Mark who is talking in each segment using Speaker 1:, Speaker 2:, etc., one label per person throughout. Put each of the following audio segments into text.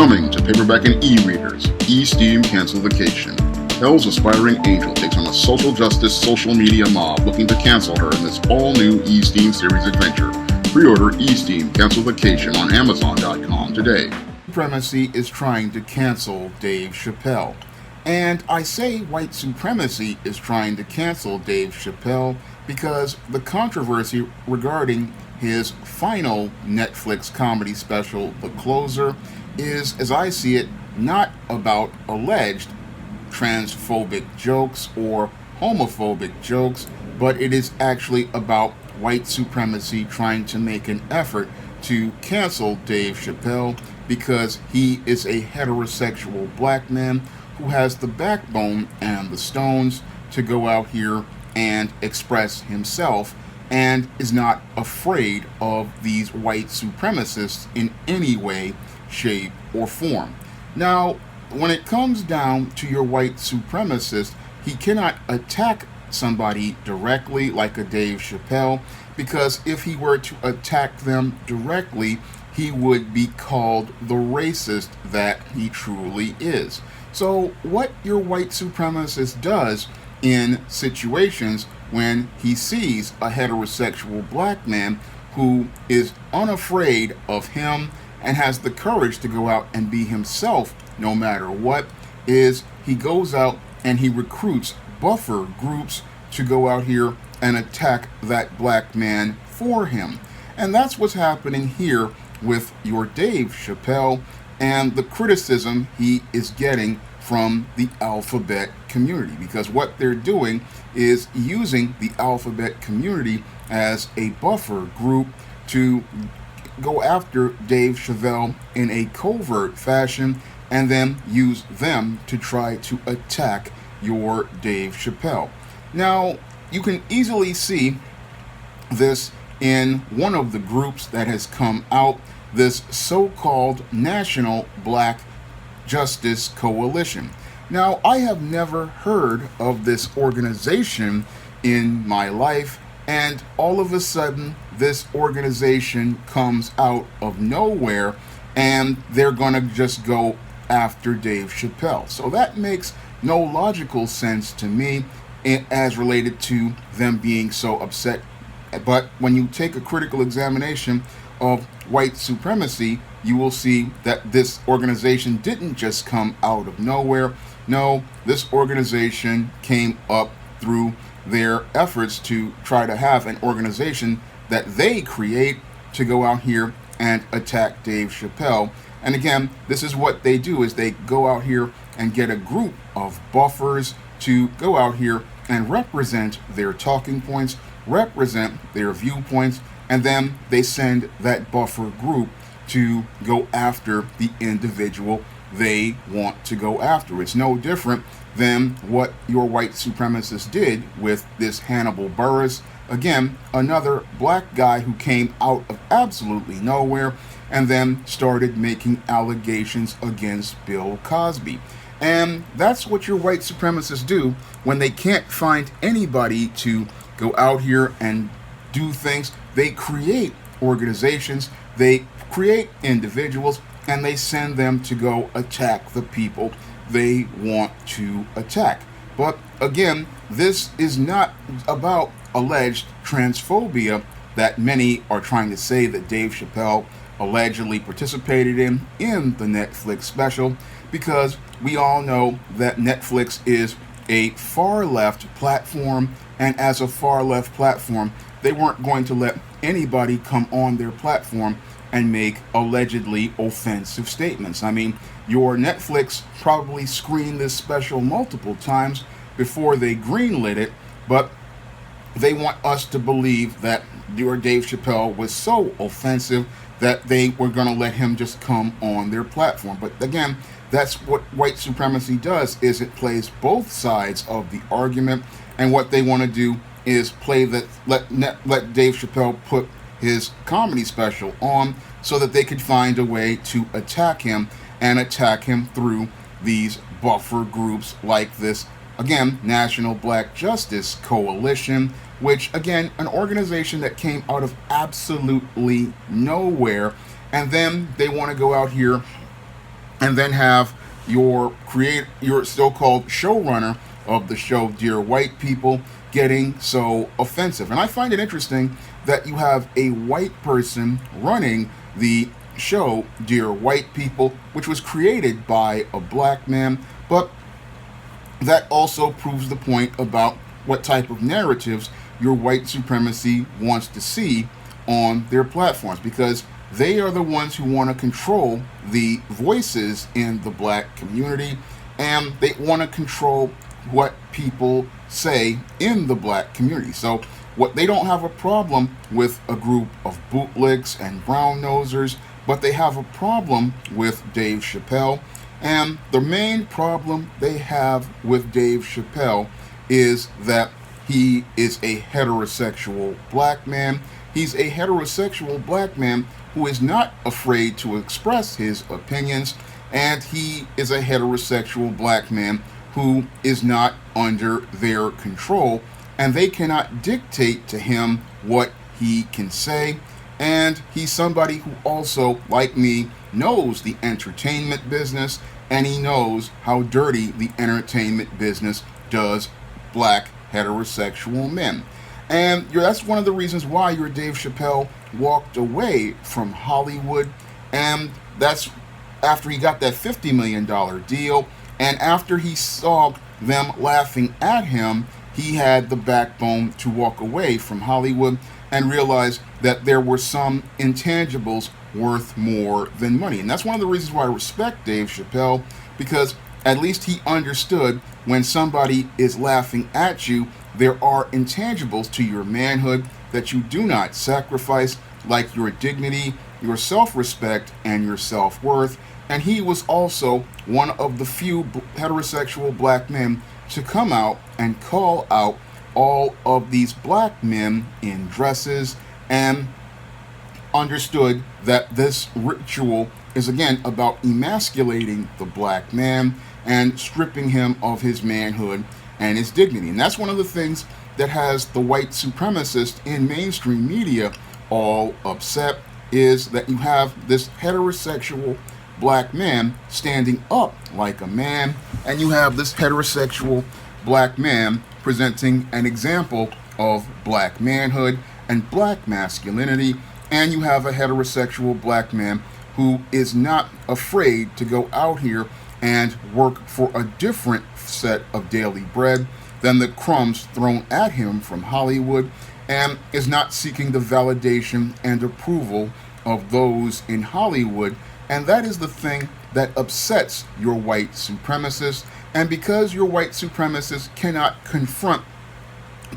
Speaker 1: Coming to paperback and e-readers, E-Steam Cancel Vacation. Hell's aspiring angel takes on a social justice social media mob looking to cancel her in this all-new E-Steam series adventure. Pre-order E-Steam Cancel Vacation on Amazon.com today.
Speaker 2: Supremacy is trying to cancel Dave Chappelle. And I say white supremacy is trying to cancel Dave Chappelle because the controversy regarding his final Netflix comedy special, The Closer, is, as I see it, not about alleged transphobic jokes or homophobic jokes, but it is actually about white supremacy trying to make an effort to cancel Dave Chappelle because he is a heterosexual black man who has the backbone and the stones to go out here and express himself and is not afraid of these white supremacists in any way, shape, or form. Now, when it comes down to your white supremacist, he cannot attack somebody directly like a Dave Chappelle, because if he were to attack them directly, he would be called the racist that he truly is. So what your white supremacist does in situations when he sees a heterosexual black man who is unafraid of him and has the courage to go out and be himself no matter what, is he goes out and he recruits buffer groups to go out here and attack that black man for him. And that's what's happening here with your Dave Chappelle and the criticism he is getting from the alphabet community, because what they're doing is using the alphabet community as a buffer group to go after Dave Chappelle in a covert fashion and then use them to try to attack your Dave Chappelle. Now, you can easily see this in one of the groups that has come out, this so-called National Black Justice Coalition. Now, I have never heard of this organization in my life, and all of a sudden, this organization comes out of nowhere, and they're going to just go after Dave Chappelle. So that makes no logical sense to me as related to them being so upset. But when you take a critical examination of white supremacy, you will see that this organization didn't just come out of nowhere. No, this organization came up through their efforts to try to have an organization that they create to go out here and attack Dave Chappelle. And again, this is what they do, is they go out here and get a group of buffers to go out here and represent their talking points, represent their viewpoints, and then they send that buffer group to go after the individual they want to go after. It's no different than what your white supremacists did with this Hannibal Buress. Again, another black guy who came out of absolutely nowhere and then started making allegations against Bill Cosby. And that's what your white supremacists do when they can't find anybody to go out here and do things. They create organizations, they create individuals, and they send them to go attack the people they want to attack. But again, this is not about alleged transphobia that many are trying to say that Dave Chappelle allegedly participated in the Netflix special, because we all know that Netflix is a far left platform, and as a far left platform, they weren't going to let anybody come on their platform and make allegedly offensive statements. I mean, your Netflix probably screened this special multiple times before they greenlit it, but they want us to believe that your Dave Chappelle was so offensive that they were going to let him just come on their platform. But again, that's what white supremacy does, is it plays both sides of the argument, and what they want to do is play that, let Dave Chappelle put his comedy special on so that they could find a way to attack him, and attack him through these buffer groups like this, again, National Black Justice Coalition, which, again, an organization that came out of absolutely nowhere, and then they want to go out here and then have your so-called showrunner of the show, Dear White People, getting so offensive. And I find it interesting that you have a white person running the show, Dear White People, which was created by a black man, but that also proves the point about what type of narratives your white supremacy wants to see on their platforms, because they are the ones who want to control the voices in the black community, and they want to control what people say in the black community. So what they don't have a problem with a group of bootlicks and brown nosers, but they have a problem with Dave Chappelle. And the main problem they have with Dave Chappelle is that he is a heterosexual black man. He's a heterosexual black man who is not afraid to express his opinions, and he is a heterosexual black man who is not under their control, and they cannot dictate to him what he can say. And he's somebody who also, like me, knows the entertainment business, and he knows how dirty the entertainment business does black heterosexual men. And that's one of the reasons why your Dave Chappelle walked away from Hollywood, and that's after he got that $50 million deal, and after he saw them laughing at him, he had the backbone to walk away from Hollywood and realize that there were some intangibles worth more than money. And that's one of the reasons why I respect Dave Chappelle, because at least he understood when somebody is laughing at you, there are intangibles to your manhood that you do not sacrifice, like your dignity, your self-respect, and your self-worth. And he was also one of the few heterosexual black men to come out and call out all of these black men in dresses, and understood that this ritual is again about emasculating the black man and stripping him of his manhood and his dignity. And that's one of the things that has the white supremacist in mainstream media all upset, is that you have this heterosexual black man standing up like a man, and you have this heterosexual black man presenting an example of black manhood and black masculinity, and you have a heterosexual black man who is not afraid to go out here and work for a different set of daily bread than the crumbs thrown at him from Hollywood, and is not seeking the validation and approval of those in Hollywood. And that is the thing that upsets your white supremacists. And because your white supremacists cannot confront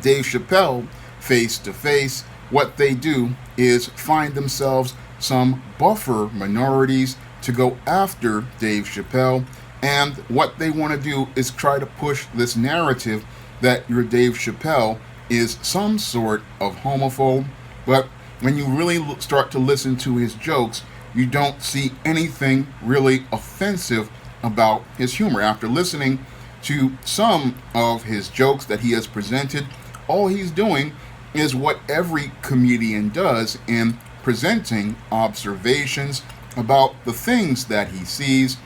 Speaker 2: Dave Chappelle face to face, what they do is find themselves some buffer minorities to go after Dave Chappelle. And what they want to do is try to push this narrative that your Dave Chappelle is some sort of homophobe. But when you really start to listen to his jokes, you don't see anything really offensive about his humor. After listening to some of his jokes that he has presented, all he's doing is what every comedian does in presenting observations about the things that he sees.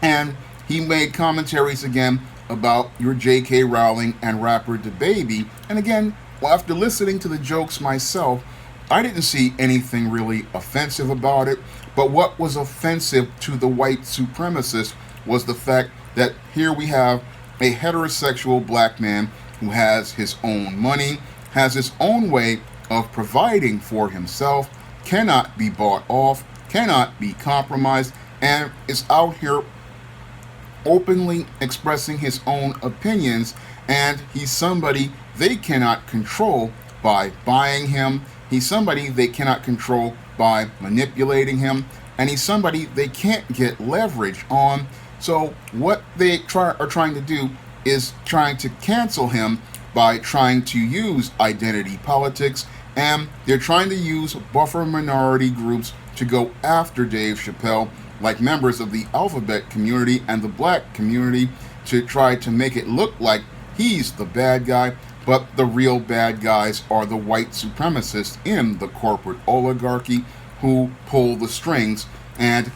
Speaker 2: And he made commentaries again about your J.K. Rowling and rapper DaBaby. And again, after listening to the jokes myself, I didn't see anything really offensive about it. But what was offensive to the white supremacist was the fact that here we have a heterosexual black man who has his own money, has his own way of providing for himself, cannot be bought off, cannot be compromised, and is out here openly expressing his own opinions. And he's somebody they cannot control by buying him. He's somebody they cannot control by manipulating him. And he's somebody they can't get leverage on. So what they are trying to do is trying to cancel him by trying to use identity politics. And they're trying to use buffer minority groups to go after Dave Chappelle, like members of the alphabet community and the black community, to try to make it look like he's the bad guy. But the real bad guys are the white supremacists in the corporate oligarchy who pull the strings. And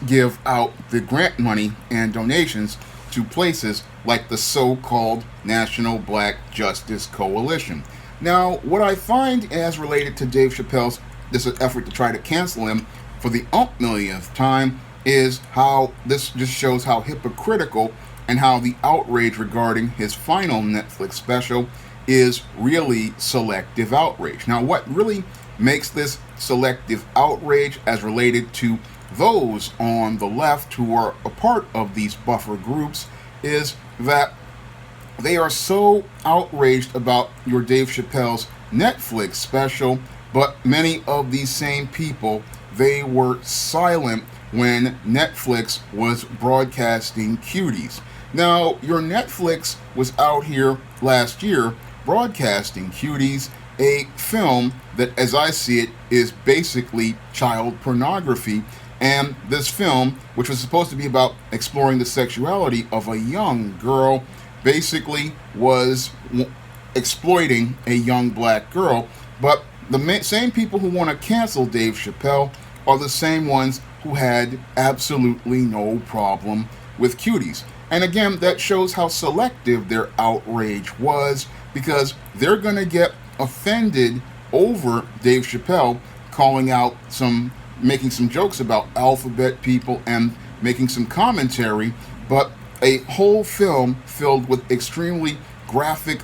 Speaker 2: give out the grant money and donations to places like the so-called National Black Justice Coalition. Now, what I find as related to Dave Chappelle's this effort to try to cancel him for the millionth time is how this just shows how hypocritical and how the outrage regarding his final Netflix special is really selective outrage. Now, what really makes this selective outrage as related to those on the left who are a part of these buffer groups is that they are so outraged about your Dave Chappelle's Netflix special, but many of these same people, they were silent when Netflix was broadcasting Cuties. Now, your Netflix was out here last year broadcasting Cuties, a film that, as I see it, is basically child pornography. And this film, which was supposed to be about exploring the sexuality of a young girl, basically was exploiting a young black girl. But the same people who want to cancel Dave Chappelle are the same ones who had absolutely no problem with Cuties. And again, that shows how selective their outrage was, because they're going to get offended over Dave Chappelle making some jokes about alphabet people and making some commentary, but a whole film filled with extremely graphic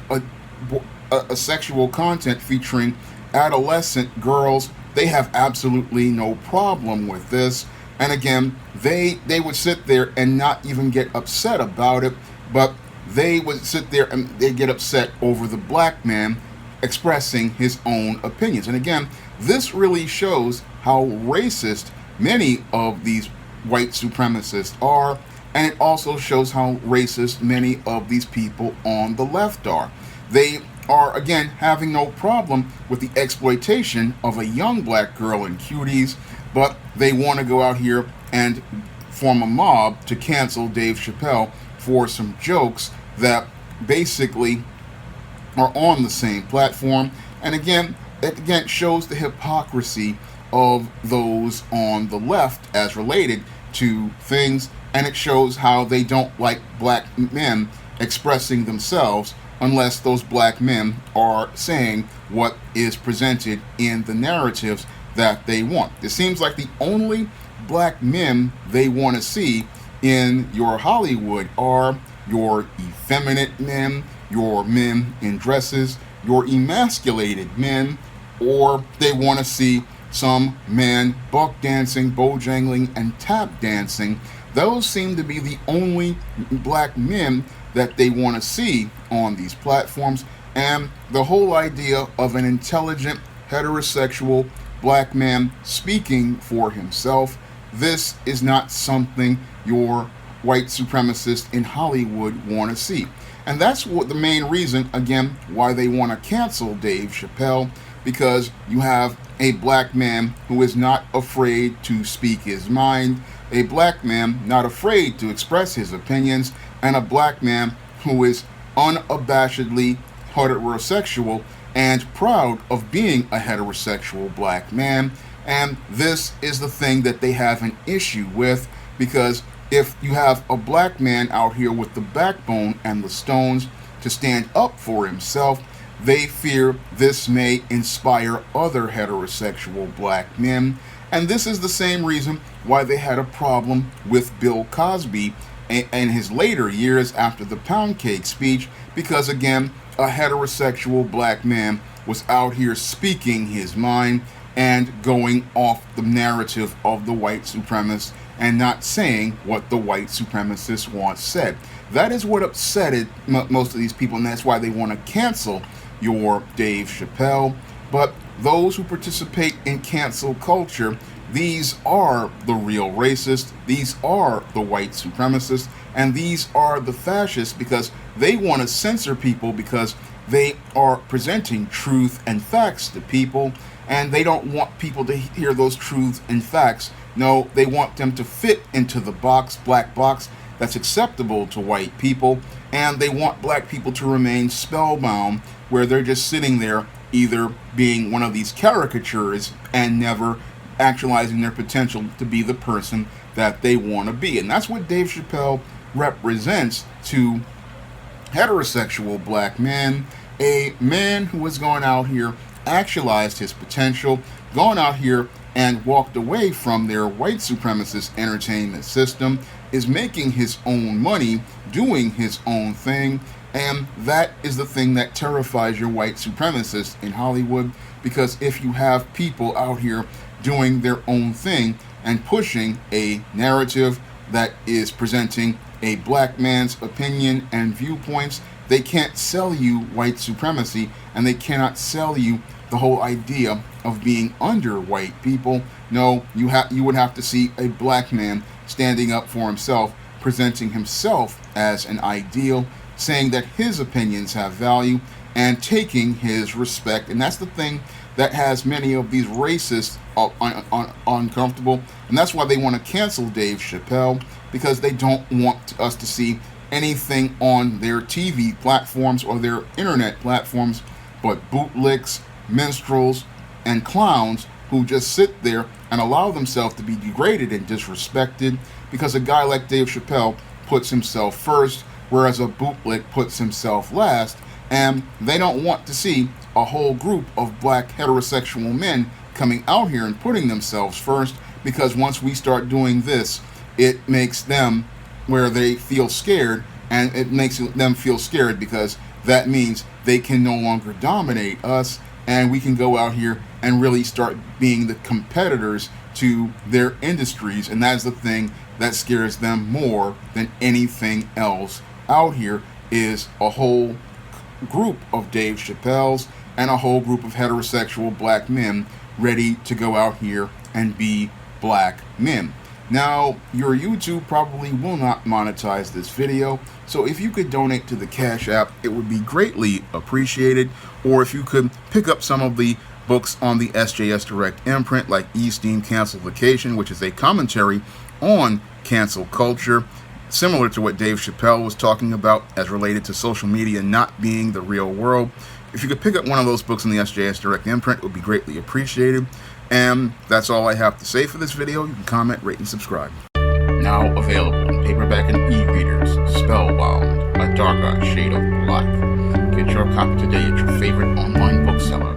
Speaker 2: sexual content featuring adolescent girls, they have absolutely no problem with this. And again, they would sit there and not even get upset about it, but they would sit there and they get upset over the black man expressing his own opinions. And again, this really shows how racist many of these white supremacists are, and it also shows how racist many of these people on the left are. They are, again, having no problem with the exploitation of a young black girl in Cuties, but they want to go out here and form a mob to cancel Dave Chappelle for some jokes that basically are on the same platform. And again, it shows the hypocrisy of those on the left as related to things, and it shows how they don't like black men expressing themselves unless those black men are saying what is presented in the narratives that they want. It seems like the only black men they want to see in your Hollywood are your effeminate men, your men in dresses, your emasculated men, or they want to see some men buck dancing, bojangling, and tap dancing. Those seem to be the only black men that they want to see on these platforms. And the whole idea of an intelligent, heterosexual black man speaking for himself, this is not something your white supremacists in Hollywood want to see. And that's what the main reason, again, why they want to cancel Dave Chappelle, because you have a black man who is not afraid to speak his mind, a black man not afraid to express his opinions, and a black man who is unabashedly heterosexual and proud of being a heterosexual black man. And this is the thing that they have an issue with, because if you have a black man out here with the backbone and the stones to stand up for himself, they fear this may inspire other heterosexual black men. And this is the same reason why they had a problem with Bill Cosby in his later years after the pound cake speech, because again, a heterosexual black man was out here speaking his mind and going off the narrative of the white supremacists and not saying what the white supremacists once said. That is what upsetted most of these people, and that's why they want to cancel your Dave Chappelle. But those who participate in cancel culture, these are the real racists, these are the white supremacists, and these are the fascists, because they want to censor people because they are presenting truth and facts to people, and they don't want people to hear those truths and facts. No, they want them to fit into the black box that's acceptable to white people, and they want black people to remain spellbound, where they're just sitting there either being one of these caricatures and never actualizing their potential to be the person that they want to be. And that's what Dave Chappelle represents to heterosexual black men. A man who has gone out here, actualized his potential, gone out here and walked away from their white supremacist entertainment system, is making his own money, doing his own thing. And that is the thing that terrifies your white supremacists in Hollywood, because if you have people out here doing their own thing and pushing a narrative that is presenting a black man's opinion and viewpoints, they can't sell you white supremacy, and they cannot sell you the whole idea of being under white people. No, you would have to see a black man standing up for himself, presenting himself as an ideal, saying that his opinions have value, and taking his respect. And that's the thing that has many of these racists uncomfortable, and that's why they want to cancel Dave Chappelle, because they don't want us to see anything on their TV platforms or their internet platforms but bootlicks, minstrels, and clowns who just sit there and allow themselves to be degraded and disrespected because a guy like Dave Chappelle puts himself first, whereas a bootlick puts himself last. And they don't want to see a whole group of black heterosexual men coming out here and putting themselves first, because once we start doing this, it makes them where they feel scared, and it makes them feel scared because that means they can no longer dominate us, and we can go out here and really start being the competitors to their industries. And that's the thing that scares them more than anything else out here, is a whole group of Dave Chappelles and a whole group of heterosexual black men ready to go out here and be black men. Now, your YouTube probably will not monetize this video, so if you could donate to the Cash App, it would be greatly appreciated. Or if you could pick up some of the books on the SJS Direct imprint, like E-Steam Cancel Vacation, which is a commentary on cancel culture, similar to what Dave Chappelle was talking about as related to social media not being the real world. If you could pick up one of those books in the SJS Direct imprint, it would be greatly appreciated. And that's all I have to say for this video. You can comment, rate, and subscribe.
Speaker 1: Now available in paperback and e-readers, Spellbound, A Darker Shade of Black. Get your copy today at your favorite online bookseller.